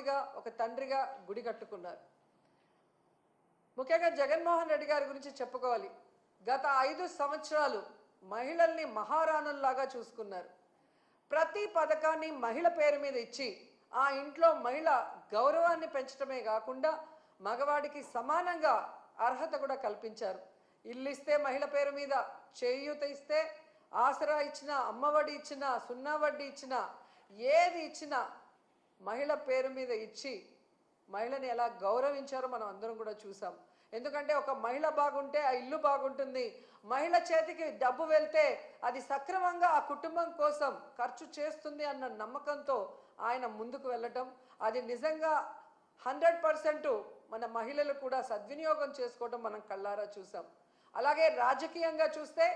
నాయకుడిగా ఒక తండ్రిగా గుడి కట్టుకున్నారు. ముఖ్యంగా జగన్మోహన్ రెడ్డి గారి గురించి చెప్పుకోవాలి. గత 5 సంవత్సరాలు మహిళల్ని మహారాణుల్లాగా చూసుకున్నారు. ప్రతి పథకాన్ని మహిళ పేరు మీద ఇచ్చి ఆ ఇంట్లో మహిళ గౌరవాన్ని పెంచడమే కాకుండా మగవాడికి సమానంగా అర్హత కూడా కల్పించారు. ఇల్లు ఇస్తే మహిళ పేరు మీద, చేయూత ఇస్తే, ఆసరా ఇచ్చిన, అమ్మఒడి ఇచ్చిన, సున్నా వడ్డీ ఇచ్చిన, ఏది ఇచ్చినా మహిళ పేరు మీద ఇచ్చి మహిళని ఎలా గౌరవించారో మనం అందరం కూడా చూసాం. ఎందుకంటే ఒక మహిళ బాగుంటే ఆ ఇల్లు బాగుంటుంది. మహిళ చేతికి డబ్బు వెళ్తే అది సక్రమంగా ఆ కుటుంబం కోసం ఖర్చు చేస్తుంది అన్న నమ్మకంతో ఆయన ముందుకు వెళ్ళటం, అది నిజంగా 100% మన మహిళలు కూడా సద్వినియోగం చేసుకోవడం మనం కళ్ళారా చూసాం. అలాగే రాజకీయంగా చూస్తే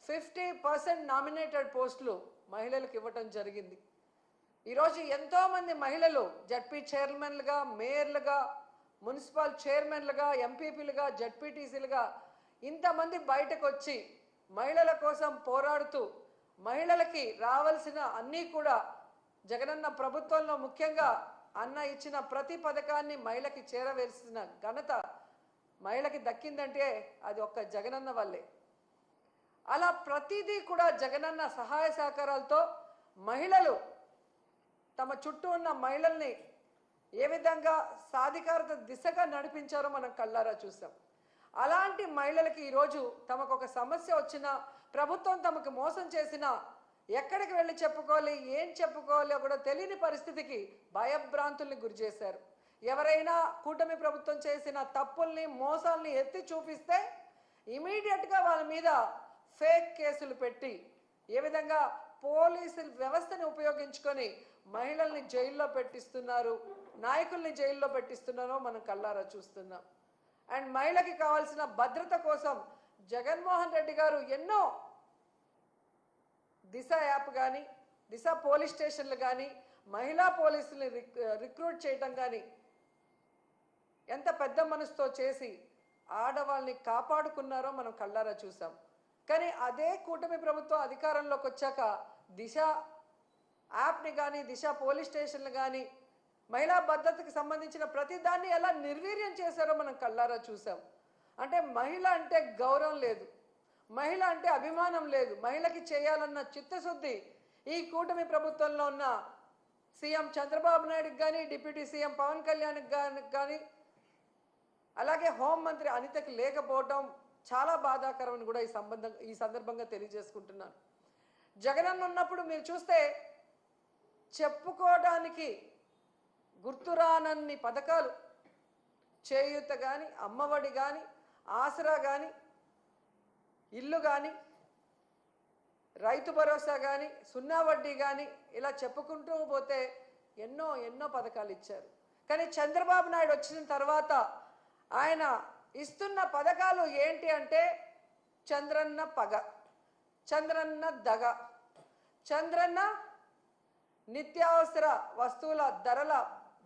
50% నామినేటెడ్ పోస్టులు మహిళలకు ఇవ్వటం జరిగింది. ఈరోజు ఎంతోమంది మహిళలు జడ్పీ చైర్మన్లుగా, మేయర్లుగా, మున్సిపల్ చైర్మన్లుగా, ఎంపీపీలుగా, జడ్పీటీసీలుగా ఇంతమంది బయటకు వచ్చి మహిళల కోసం పోరాడుతూ మహిళలకి రావాల్సిన అన్నీ కూడా జగనన్న ప్రభుత్వంలో ముఖ్యంగా అన్న ఇచ్చిన ప్రతి పథకాన్ని మహిళకి చేరవేసిన ఘనత మహిళకి దక్కిందంటే అది ఒక్క జగనన్న వల్లే. అలా ప్రతిదీ కూడా జగనన్న సహాయ సహకారాలతో మహిళలు తమ చుట్టూ ఉన్న మహిళల్ని ఏ విధంగా సాధికారత దిశగా నడిపించారో మనం కళ్ళారా చూసాం. అలాంటి మహిళలకి ఈరోజు తమకు ఒక సమస్య వచ్చినా, ప్రభుత్వం తమకు మోసం చేసినా ఎక్కడికి వెళ్ళి చెప్పుకోవాలి, ఏం చెప్పుకోవాలో కూడా తెలియని పరిస్థితికి భయభ్రాంతుల్ని గురి చేశారు. ఎవరైనా కూటమి ప్రభుత్వం చేసిన తప్పుల్ని, మోసాల్ని ఎత్తి చూపిస్తే ఇమీడియట్గా వాళ్ళ మీద ఫేక్ కేసులు పెట్టి ఏ విధంగా పోలీసుల వ్యవస్థని ఉపయోగించుకొని మహిళల్ని జైల్లో పెట్టిస్తున్నారు, నాయకుల్ని జైల్లో పెట్టిస్తున్నారో మనం కళ్ళారా చూస్తున్నాం. అండ్ మహిళకి కావాల్సిన భద్రత కోసం జగన్మోహన్ రెడ్డి గారు ఎన్నో దిశ యాప్ కానీ, దిశ పోలీస్ స్టేషన్లు కానీ, మహిళా పోలీసుల్ని రిక్రూట్ చేయటం కానీ ఎంత పెద్ద మనసుతో చేసి ఆడవాళ్ళని కాపాడుకున్నారో మనం కళ్ళారా చూసాం. కానీ అదే కూటమి ప్రభుత్వం అధికారంలోకి వచ్చాక దిశ యాప్ని కానీ, దిశ పోలీస్ స్టేషన్లు కానీ, మహిళా భద్రతకు సంబంధించిన ప్రతి దాన్ని ఎలా నిర్వీర్యం చేశారో మనం కళ్ళారా చూసాం. అంటే మహిళ అంటే గౌరవం లేదు, మహిళ అంటే అభిమానం లేదు, మహిళకి చేయాలన్న చిత్తశుద్ధి ఈ కూటమి ప్రభుత్వంలో ఉన్న సీఎం చంద్రబాబు నాయుడుకి కానీ, డిప్యూటీ సీఎం పవన్ కళ్యాణ్కి కానీ, అలాగే హోంమంత్రి అనితకి లేకపోవడం చాలా బాధాకరమని కూడా ఈ సందర్భంగా తెలియజేసుకుంటున్నాను. జగనన్న ఉన్నప్పుడు మీరు చూస్తే చెప్పుకోవడానికి గుర్తురానన్ని పథకాలు, చేయూత కానీ, అమ్మఒడి కానీ, ఆసరా కానీ, ఇల్లు కానీ, రైతు భరోసా కానీ, సున్నా వడ్డీ కానీ, ఇలా చెప్పుకుంటూ పోతే ఎన్నో ఎన్నో పథకాలు ఇచ్చారు. కానీ చంద్రబాబు నాయుడు వచ్చిన తర్వాత ఆయన ఇస్తున్న పథకాలు ఏంటి అంటే చంద్రన్న పగ, చంద్రన్న దగ, చంద్రన్న నిత్యావసర వస్తువుల ధరల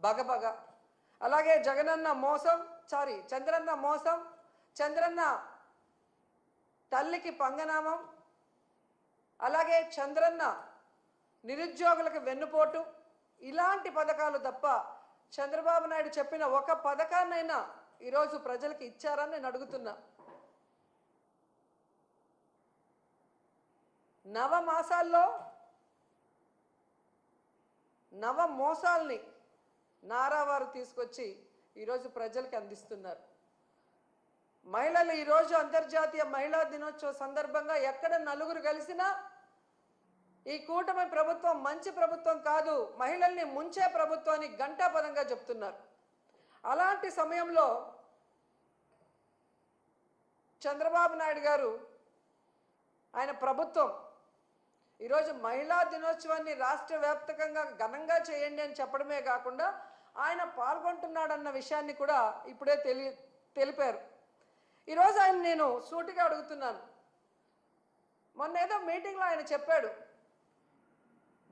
బగబగ, అలాగే జగనన్న మోసం, చంద్రన్న మోసం, చంద్రన్న తల్లికి పంగనామం, అలాగే చంద్రన్న నిరుద్యోగులకు వెన్నుపోటు, ఇలాంటి పథకాలు తప్ప చంద్రబాబు నాయుడు చెప్పిన ఒక పథకాన్నైనా ఈరోజు ప్రజలకు ఇచ్చారని నేను అడుగుతున్నా. నవమాసాల్లో నవ మోసాల్ని నారావారు తీసుకొచ్చి ఈరోజు ప్రజలకు అందిస్తున్నారు. మహిళలు ఈరోజు అంతర్జాతీయ మహిళా దినోత్సవ సందర్భంగా ఎక్కడ నలుగురు కలిసినా ఈ కూటమి ప్రభుత్వం మంచి ప్రభుత్వం కాదు, మహిళల్ని ముంచే ప్రభుత్వాన్ని ఘంటాపదంగా చెప్తున్నారు. అలాంటి సమయంలో చంద్రబాబు నాయుడు గారు, ఆయన ప్రభుత్వం ఈరోజు మహిళా దినోత్సవాన్ని రాష్ట్ర వ్యాప్తంగా ఘనంగా చేయండి అని చెప్పడమే కాకుండా ఆయన పాల్గొంటున్నాడన్న విషయాన్ని కూడా ఇప్పుడే తెలిపారు. ఈరోజు ఆయన నేను సూటిగా అడుగుతున్నాను. మొన్న ఏదో మీటింగ్లో ఆయన చెప్పాడు,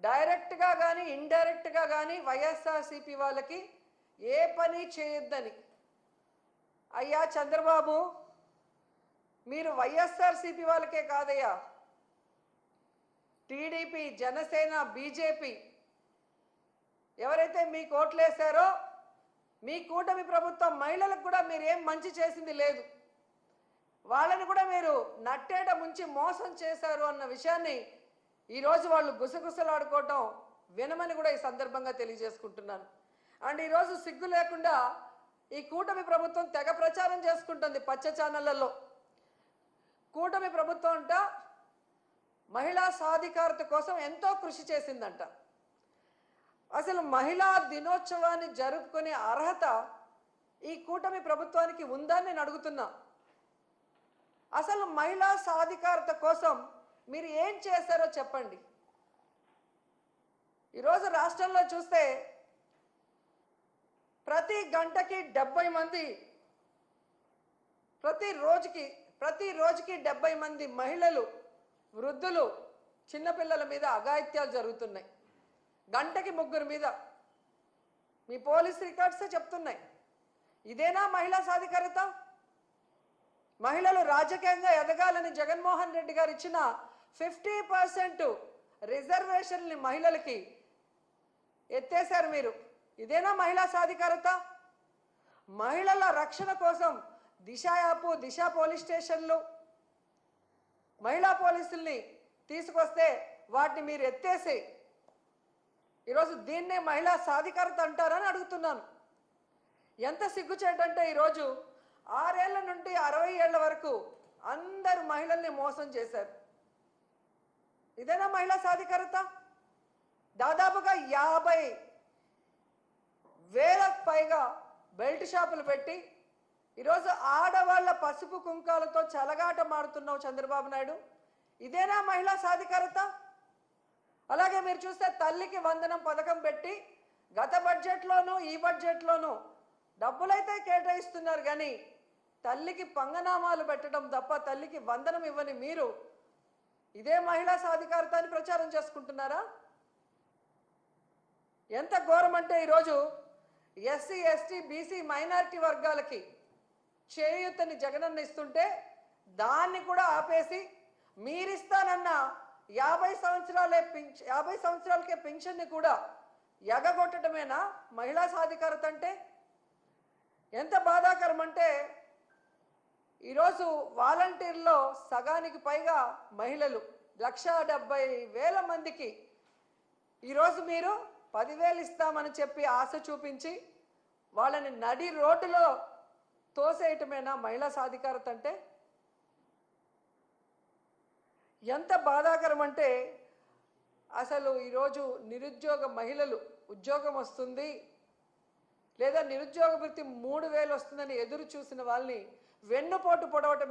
డైరెక్ట్గా కానీ ఇండైరెక్ట్గా కానీ వైఎస్ఆర్సీపీ వాళ్ళకి ఏ పని చేయొద్దని. అయ్యా చంద్రబాబు, మీరు వైఎస్ఆర్సీపీ వాళ్ళకే కాదయ్యా, టీడీపీ, జనసేన, బీజేపీ ఎవరైతే మీకు ఓట్లేశారో మీ కూటమి ప్రభుత్వం మహిళలకు కూడా మీరు ఏం మంచి చేసింది లేదు, వాళ్ళని కూడా మీరు నట్టేట ముంచి మోసం చేశారు అన్న విషయాన్ని ఈరోజు వాళ్ళు గుసగుసలాడుకోవటం వినమని కూడా ఈ సందర్భంగా తెలియజేసుకుంటున్నాను. అండ్ ఈరోజు సిగ్గు లేకుండా ఈ కూటమి ప్రభుత్వం తెగ ప్రచారం చేసుకుంటుంది పచ్చ ఛానళ్లలో. కూటమి ప్రభుత్వం అంట మహిళా సాధికారత కోసం ఎంతో కృషి చేసిందంట. అసలు మహిళా దినోత్సవాన్ని జరుపుకునే అర్హత ఈ కూటమి ప్రభుత్వానికి ఉందని నేను అడుగుతున్నా. అసలు మహిళా సాధికారత కోసం మీరు ఏం చేశారో చెప్పండి. ఈరోజు రాష్ట్రంలో చూస్తే ప్రతి గంటకి 70 మంది, ప్రతి రోజుకి 70 మంది మహిళలు, వృద్ధులు, చిన్నపిల్లల మీద అఘాయిత్యాలు జరుగుతున్నాయి. గంటకి 3 మీద మీ పోలీస్ రికార్డ్సే చెప్తున్నాయి. ఇదేనా మహిళా సాధికారత? మహిళలు రాజకీయంగా ఎదగాలని జగన్మోహన్ రెడ్డి గారు ఇచ్చిన 50% రిజర్వేషన్ని మహిళలకి ఎత్తేశారు మీరు. ఇదేనా మహిళా సాధికారత? మహిళల రక్షణ కోసం దిశ యాప్, దిశ పోలీస్ స్టేషన్లు, మహిళా పోలీసుల్ని తీసుకొస్తే వాటిని మీరు ఎత్తేసి ఈరోజు దీన్నే మహిళా సాధికారత అంటారని అడుగుతున్నాను. ఎంత సిగ్గుచేటంటే ఈరోజు 6 ఏళ్ల నుండి 60 ఏళ్ల వరకు అందరు మహిళల్ని మోసం చేశారు. ఇదేనా మహిళా సాధికారత? దాదాపుగా 50,000కు పైగా బెల్ట్ షాపులు పెట్టి ఈరోజు ఆడవాళ్ల పసుపు కుంకాలతో చెలగాట మాడుతున్నావు చంద్రబాబు నాయుడు. ఇదేనా మహిళా సాధికారత? అలాగే మీరు చూస్తే తల్లికి వందనం పథకం పెట్టి గత బడ్జెట్లోనూ ఈ బడ్జెట్లోనూ డబ్బులైతే కేటాయిస్తున్నారు, కానీ తల్లికి పంగనామాలు పెట్టడం తప్ప తల్లికి వందనం ఇవ్వని మీరు ఇదే మహిళా సాధికారత అని ప్రచారం చేసుకుంటున్నారా? ఎంత ఘోరం అంటే ఈరోజు ఎస్సీ, ఎస్టీ, బీసీ, మైనారిటీ వర్గాలకి చేయూతని జగనన్న ఇస్తుంటే దాన్ని కూడా ఆపేసి మీరిస్తానన్న 50 సంవత్సరాలకే పింఛన్ని కూడా ఎగగొట్టడమేనా మహిళా సాధికారత అంటే? ఎంత బాధాకరం అంటే ఈరోజు వాలంటీర్లో సగానికి పైగా మహిళలు, 1,70,000 మందికి ఈరోజు మీరు 10,000 ఇస్తామని చెప్పి ఆశ చూపించి వాళ్ళని నడి రోడ్డులో తోసేయటమేనా మహిళా సాధికారత అంటే? ఎంత బాధాకరం అంటే అసలు ఈరోజు నిరుద్యోగ మహిళలు ఉద్యోగం వస్తుంది లేదా నిరుద్యోగ వృత్తి 3,000 వస్తుందని ఎదురు చూసిన వాళ్ళని వెన్నుపోటు పొడవటమే